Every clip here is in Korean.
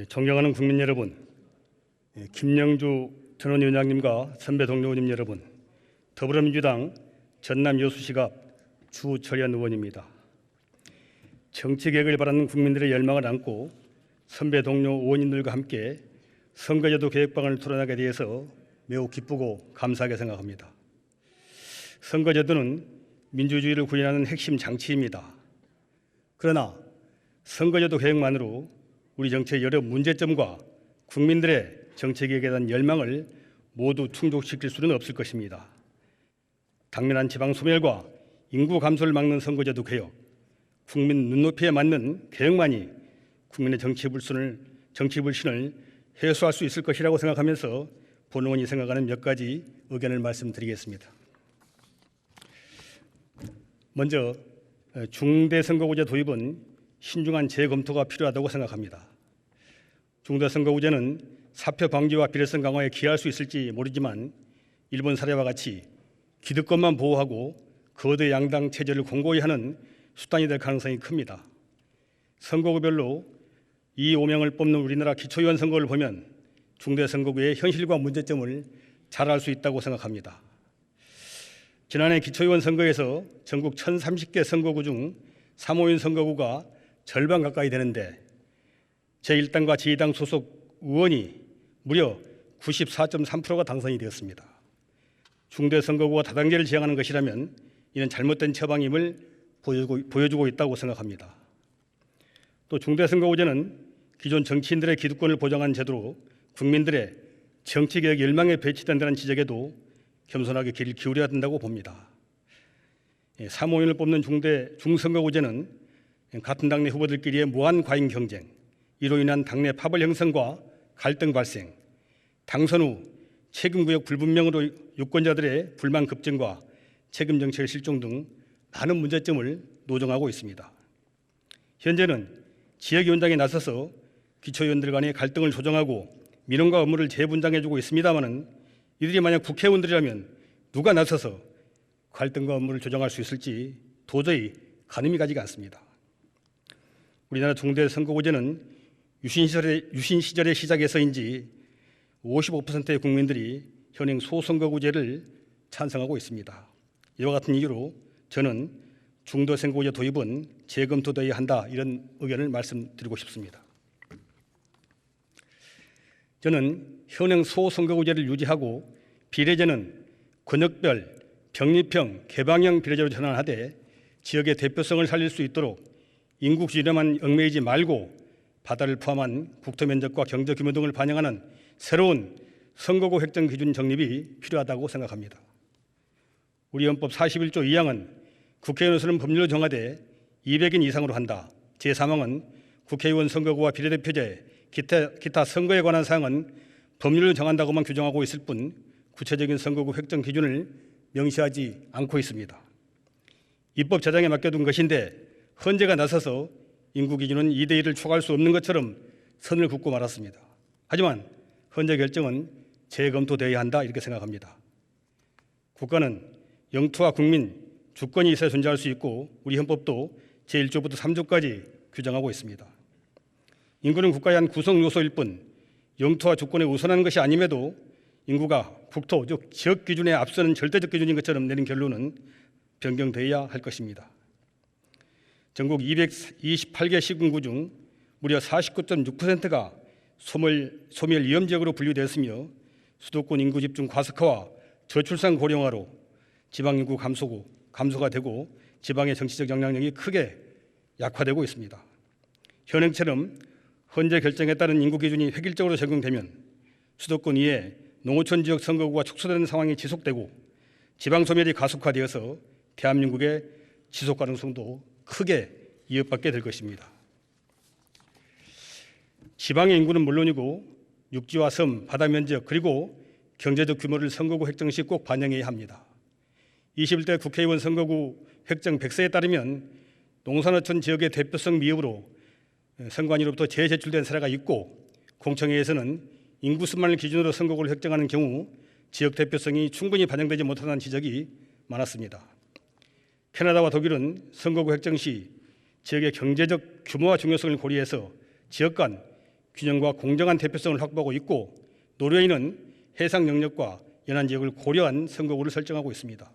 존경하는 국민 여러분, 김영주 전원위원장님과 선배 동료 의원님 여러분, 더불어민주당 전남 여수시갑 주철현 의원입니다. 정치개혁을 바라는 국민들의 열망을 안고 선배 동료 의원님들과 함께 선거제도 개혁방안을 토론하게 되어서 매우 기쁘고 감사하게 생각합니다. 선거제도는 민주주의를 구현하는 핵심 장치입니다. 그러나 선거제도 개혁만으로 우리 정치의 여러 문제점과 국민들의 정치개혁에 대한 열망을 모두 충족시킬 수는 없을 것입니다. 당면한 지방 소멸과 인구 감소를 막는 선거제도 개혁, 국민 눈높이에 맞는 개혁만이 국민의 정치 불신을 해소할 수 있을 것이라고 생각하면서 본 의원이 생각하는 몇 가지 의견을 말씀드리겠습니다. 먼저 중대선거구제 도입은 신중한 재검토가 필요하다고 생각합니다. 중대선거구제는 사표 방지와 비례성 강화에 기여할 수 있을지 모르지만 일본 사례와 같이 기득권만 보호하고 거대 양당 체제를 공고히 하는 수단이 될 가능성이 큽니다. 선거구별로 2, 5명을 뽑는 우리나라 기초의원 선거를 보면 중대선거구의 현실과 문제점을 잘 알 수 있다고 생각합니다. 지난해 기초의원 선거에서 전국 1030개 선거구 중 3호인 선거구가 절반 가까이 되는데 제1당과 제2당 소속 의원이 무려 94.3%가 당선이 되었습니다. 중대선거구와 다단계를 지향하는 것이라면 이는 잘못된 처방임을 보여주고 있다고 생각합니다. 또 중대선거구제는 기존 정치인들의 기득권을 보장한 제도로 국민들의 정치개혁 열망에 배치된다는 지적에도 겸손하게 귀를 기울여야 된다고 봅니다. 3호인을 뽑는 중선거구제는 같은 당내 후보들끼리의 무한 과잉 경쟁, 이로 인한 당내 파벌 형성과 갈등 발생, 당선 후 책임구역 불분명으로 유권자들의 불만 급증과 책임 정책의 실종 등 많은 문제점을 노정하고 있습니다. 현재는 지역위원장에 나서서 기초위원들 간의 갈등을 조정하고 민원과 업무를 재분장해주고 있습니다마는 이들이 만약 국회의원들이라면 누가 나서서 갈등과 업무를 조정할 수 있을지 도저히 가늠이 가지가 않습니다. 우리나라 중대선거구제는 유신 시절의 시작에서인지 55%의 국민들이 현행 소선거구제를 찬성하고 있습니다. 이와 같은 이유로 저는 중도선거구제 도입은 재검토되어야 한다, 이런 의견을 말씀드리고 싶습니다. 저는 현행 소선거구제를 유지하고 비례제는 권역별, 병립형, 개방형 비례제로 전환하되 지역의 대표성을 살릴 수 있도록 인구 기준에만 얽매이지 말고 바다를 포함한 국토 면적과 경제 규모 등을 반영하는 새로운 선거구 획정 기준 정립이 필요하다고 생각합니다. 우리 헌법 41조 2항은 국회의원 수는 법률로 정하되 200인 이상으로 한다. 제3항은 국회의원 선거구와 비례대표제, 기타 선거에 관한 사항은 법률로 정한다고만 규정하고 있을 뿐 구체적인 선거구 획정 기준을 명시하지 않고 있습니다. 입법 제정에 맡겨둔 것인데 헌재가 나서서 인구 기준은 2대1을 초과할 수 없는 것처럼 선을 긋고 말았습니다. 하지만 헌재 결정은 재검토되어야 한다, 이렇게 생각합니다. 국가는 영토와 국민, 주권이 있어야 존재할 수 있고 우리 헌법도 제1조부터 3조까지 규정하고 있습니다. 인구는 국가의 한 구성 요소일 뿐 영토와 주권에 우선하는 것이 아님에도 인구가 국토, 즉 지역 기준에 앞서는 절대적 기준인 것처럼 내린 결론은 변경되어야 할 것입니다. 전국 228개 시군구 중 무려 49.6%가 소멸 위험 지역으로 분류되었으며 수도권 인구 집중 과석화와 저출산 고령화로 지방 인구 감소가 되고 지방의 정치적 영향력이 크게 약화되고 있습니다. 현행처럼 헌재 결정에 따른 인구 기준이 획일적으로 적용되면 수도권 이외 농어촌 지역 선거구가 축소되는 상황이 지속되고 지방 소멸이 가속화되어서 대한민국의 지속 가능성도 크게 위협받게 될 것입니다. 지방의 인구는 물론이고 육지와 섬, 바다 면적 그리고 경제적 규모를 선거구 획정 시 꼭 반영해야 합니다. 21대 국회의원 선거구 획정 100세에 따르면 농산어촌 지역의 대표성 미흡으로 선관위로부터 재제출된 사례가 있고 공청회에서는 인구 수만을 기준으로 선거구를 획정하는 경우 지역 대표성이 충분히 반영되지 못한다는 지적이 많았습니다. 캐나다와 독일은 선거구 획정 시 지역의 경제적 규모와 중요성을 고려해서 지역 간 균형과 공정한 대표성을 확보하고 있고 노르웨이는 해상 영역과 연안 지역을 고려한 선거구를 설정하고 있습니다.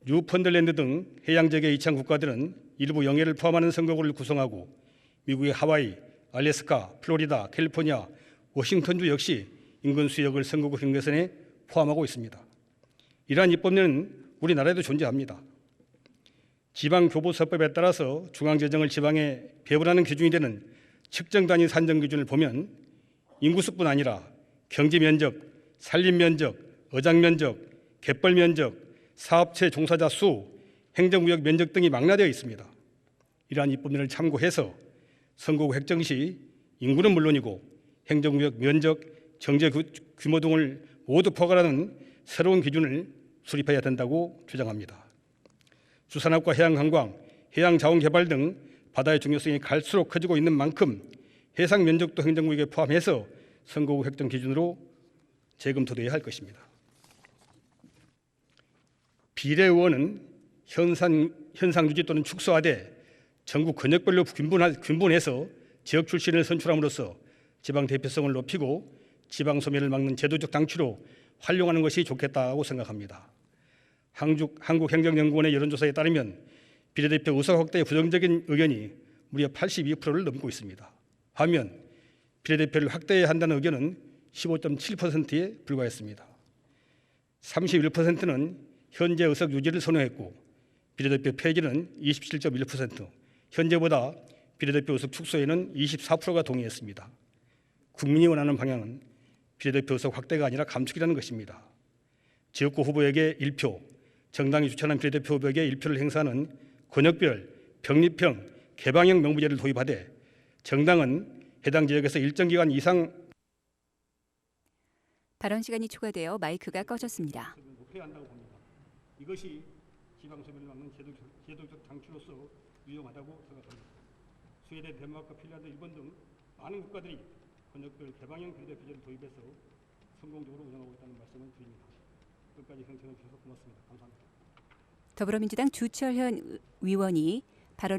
뉴펀들랜드 등 해양 지역의 이창 국가들은 일부 영해를 포함하는 선거구를 구성하고 미국의 하와이, 알래스카, 플로리다, 캘리포니아, 워싱턴주 역시 인근 수역을 선거구 경계선에 포함하고 있습니다. 이러한 입법률은 우리나라에도 존재합니다. 지방교부서법에 따라서 중앙재정을 지방에 배분하는 기준이 되는 측정 단위 산정 기준을 보면 인구수뿐 아니라 경지면적, 산림면적, 어장면적, 갯벌면적, 사업체 종사자 수, 행정구역 면적 등이 망라되어 있습니다. 이러한 입법률을 참고해서 선거구 획정 시 인구는 물론이고 행정구역 면적, 정제 규모 등을 모두 포괄하는 새로운 기준을 수립해야 된다고 주장합니다. 수산업과 해양관광, 해양자원개발 등 바다의 중요성이 갈수록 커지고 있는 만큼 해상 면적도 행정구역에 포함해서 선거구 획정 기준으로 재검토되어야 할 것입니다. 비례의원은 현상 유지 또는 축소하되 전국 권역별로 분분해서 지역 출신을 선출함으로써 지방 대표성을 높이고 지방 소멸을 막는 제도적 장치로 활용하는 것이 좋겠다고 생각합니다. 한국행정연구원의 여론조사에 따르면 비례대표 의석 확대의 부정적인 의견이 무려 82%를 넘고 있습니다. 반면 비례대표를 확대해야 한다는 의견은 15.7%에 불과했습니다. 31%는 현재 의석 유지를 선호했고 비례대표 폐지는 27.1%, 현재보다 비례대표 의석 축소에는 24%가 동의했습니다. 국민이 원하는 방향은 비례대표 의석 확대가 아니라 감축이라는 것입니다. 지역구 후보에게 1표, 정당이 추천한 비례대표 후보에게 1표를 행사하는 권역별, 병립형, 개방형 명부제를 도입하되 정당은 해당 지역에서 일정 기간 이상 발언 시간이 초과되어 마이크가 꺼졌습니다. 높여야 한다고 봅니다. 이것이 지방 소멸을 막는 제도적 장치로서 유용하다고 생각합니다. 스웨덴, 덴마크, 핀란드, 일본 등 많은 국가들이 권역별 개방형 비례대표제를 도입해서 성공적으로 운영하고 있다는 말씀을 드립니다. 끝까지 경청해 주셔서 고맙습니다. 감사합니다. 더불어민주당 주철현 의원이 발언을